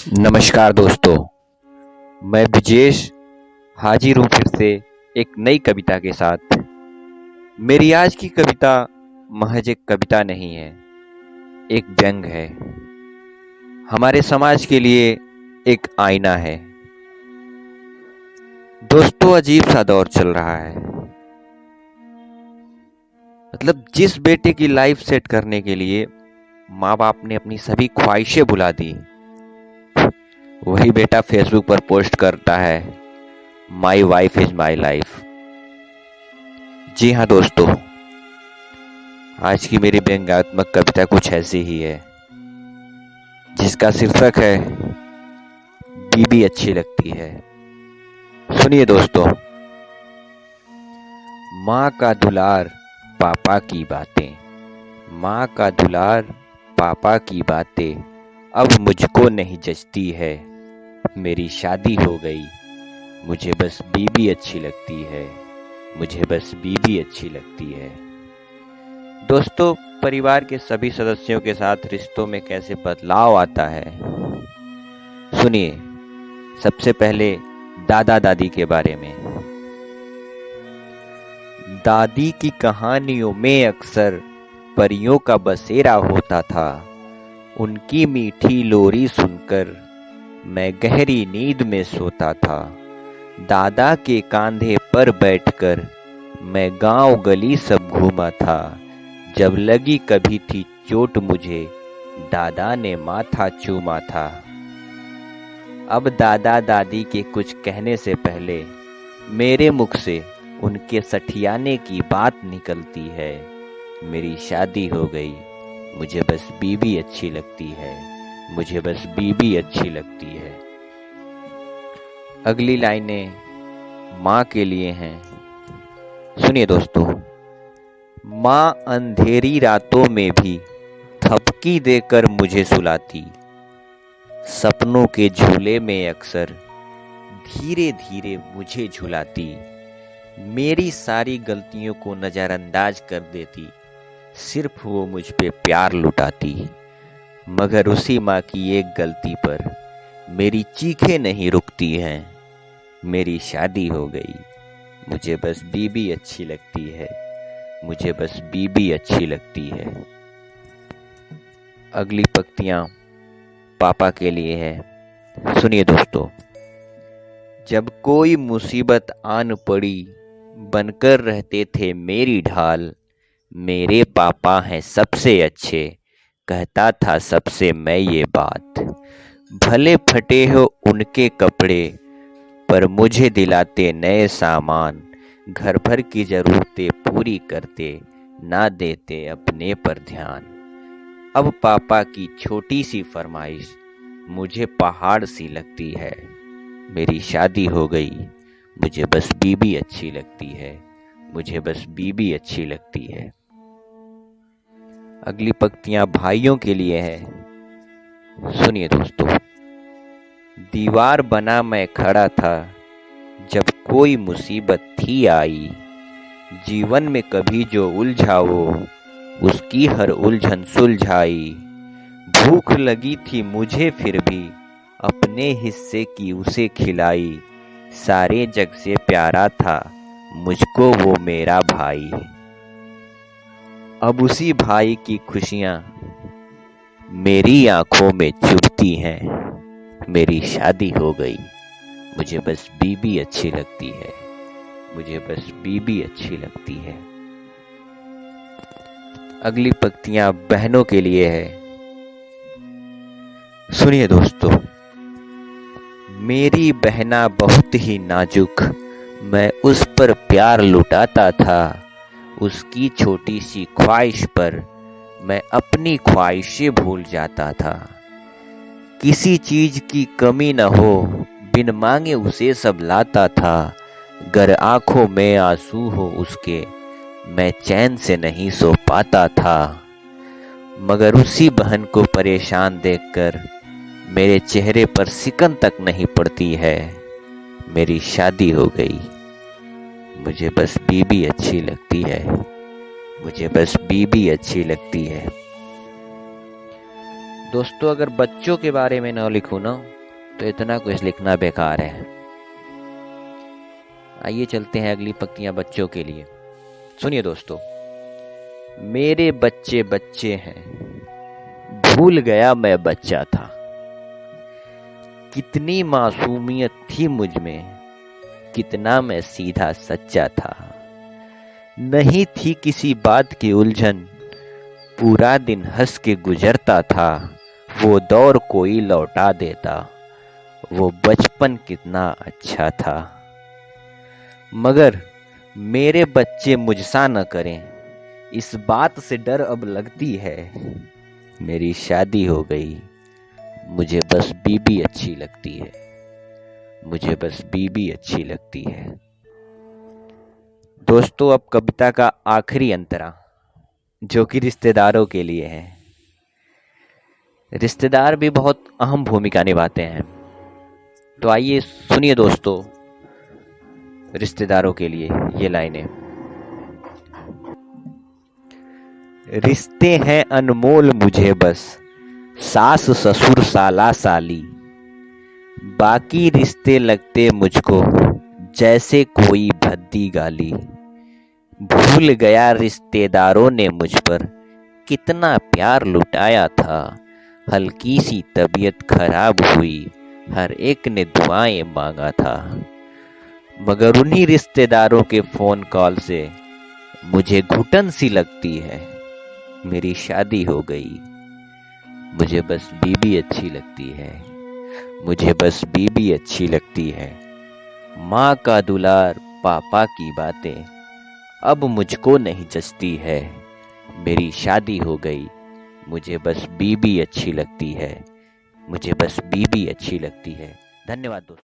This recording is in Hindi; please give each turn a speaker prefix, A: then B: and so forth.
A: नमस्कार दोस्तों, मैं ब्रिजेश हाजिर हूँ फिर से एक नई कविता के साथ। मेरी आज की कविता महज एक कविता नहीं है, एक व्यंग है। हमारे समाज के लिए एक आईना है। दोस्तों, अजीब सा दौर चल रहा है। जिस बेटे की लाइफ सेट करने के लिए माँ बाप ने अपनी सभी ख्वाहिशें भुला दी, वही बेटा फेसबुक पर पोस्ट करता है, my wife is my life. जी हाँ दोस्तों, आज की मेरी व्यंग्यात्मक कविता कुछ ऐसी ही है, जिसका शीर्षक है बीबी अच्छी लगती है। सुनिए दोस्तों। माँ का दुलार पापा की बातें, माँ का दुलार पापा की बातें अब मुझको नहीं जचती है। मेरी शादी हो गई, मुझे बस बीबी अच्छी लगती है, मुझे बस बीबी अच्छी लगती है। दोस्तों, परिवार के सभी सदस्यों के साथ रिश्तों में कैसे बदलाव आता है, सुनिए। सबसे पहले दादा दादी के बारे में। दादी की कहानियों में अक्सर परियों का बसेरा होता था। उनकी मीठी लोरी सुनकर मैं गहरी नींद में सोता था। दादा के कंधे पर बैठकर मैं गांव गली सब घूमा था। जब लगी कभी थी चोट मुझे, दादा ने माथा चूमा था। अब दादा दादी के कुछ कहने से पहले मेरे मुख से उनके सठियाने की बात निकलती है। मेरी शादी हो गई, मुझे बस बीबी अच्छी लगती है, मुझे बस बीबी अच्छी लगती है। अगली लाइनें माँ के लिए हैं। सुनिए दोस्तों। माँ अंधेरी रातों में भी थपकी देकर मुझे सुलाती। सपनों के झूले में अक्सर धीरे धीरे मुझे झुलाती। मेरी सारी गलतियों को नज़रअंदाज कर देती, सिर्फ वो मुझ पे प्यार लुटाती। मगर उसी माँ की एक गलती पर मेरी चीखें नहीं रुकती हैं। मेरी शादी हो गई, मुझे बस बीबी अच्छी लगती है, मुझे बस बीबी अच्छी लगती है। अगली पंक्तियाँ पापा के लिए है। सुनिए दोस्तों। जब कोई मुसीबत आन पड़ी, बनकर रहते थे मेरी ढाल। मेरे पापा हैं सबसे अच्छे, कहता था सबसे मैं ये बात। भले फटे हो उनके कपड़े, पर मुझे दिलाते नए सामान। घर भर की ज़रूरतें पूरी करते, ना देते अपने पर ध्यान। अब पापा की छोटी सी फरमाइश मुझे पहाड़ सी लगती है। मेरी शादी हो गई, मुझे बस बीबी अच्छी लगती है, मुझे बस बीबी अच्छी लगती है। अगली पंक्तियां भाइयों के लिए है। सुनिए दोस्तों। दीवार बना मैं खड़ा था, जब कोई मुसीबत थी आई। जीवन में कभी जो उलझा वो, उसकी हर उलझन सुलझाई। भूख लगी थी मुझे फिर भी, अपने हिस्से की उसे खिलाई। सारे जग से प्यारा था मुझको वो मेरा भाई। अब उसी भाई की खुशियाँ मेरी आंखों में चुभती हैं। मेरी शादी हो गई, मुझे बस बीबी अच्छी लगती है, मुझे बस बीबी अच्छी लगती है। अगली पंक्तियां बहनों के लिए है। सुनिए दोस्तों। मेरी बहना बहुत ही नाजुक, मैं उस पर प्यार लुटाता था। उसकी छोटी सी ख्वाहिश पर मैं अपनी ख्वाहिशें भूल जाता था। किसी चीज की कमी न हो, बिन मांगे उसे सब लाता था। गर आंखों में आंसू हो उसके, मैं चैन से नहीं सो पाता था। मगर उसी बहन को परेशान देखकर मेरे चेहरे पर सिकन तक नहीं पड़ती है। मेरी शादी हो गई, मुझे बस बीबी अच्छी लगती है, मुझे बस बीबी अच्छी लगती है। दोस्तों, अगर बच्चों के बारे में ना लिखूं ना तो इतना कुछ लिखना बेकार है। आइए चलते हैं अगली पंक्तियां बच्चों के लिए। सुनिए दोस्तों। मेरे बच्चे बच्चे हैं, भूल गया मैं बच्चा था। कितनी मासूमियत थी मुझ में, कितना मैं सीधा सच्चा था। नहीं थी किसी बात की उलझन, पूरा दिन हंस के गुजरता था। वो दौर कोई लौटा देता, वो बचपन कितना अच्छा था। मगर मेरे बच्चे मुझसा न करें, इस बात से डर अब लगती है। मेरी शादी हो गई, मुझे बस बीबी अच्छी लगती है। मुझे बस बीबी अच्छी लगती है। दोस्तों, अब कविता का आखिरी अंतरा, जो कि रिश्तेदारों के लिए है। रिश्तेदार भी बहुत अहम भूमिका निभाते हैं। तो आइए सुनिए दोस्तों, रिश्तेदारों के लिए ये लाइनें। रिश्ते हैं अनमोल मुझे बस, सास ससुर साला साली। बाकी रिश्ते लगते मुझको जैसे कोई भद्दी गाली। भूल गया रिश्तेदारों ने मुझ पर कितना प्यार लुटाया था। हल्की सी तबीयत खराब हुई, हर एक ने दुआएं मांगा था। मगर उन्हीं रिश्तेदारों के फोन कॉल से मुझे घुटन सी लगती है। मेरी शादी हो गई, मुझे बस बीबी अच्छी लगती है। मुझे बस बीबी अच्छी लगती है। माँ का दुलार, पापा की बातें अब मुझको नहीं जचती है। मेरी शादी हो गई, मुझे बस बीबी अच्छी लगती है। मुझे बस बीबी अच्छी लगती है। धन्यवाद दोस्तों।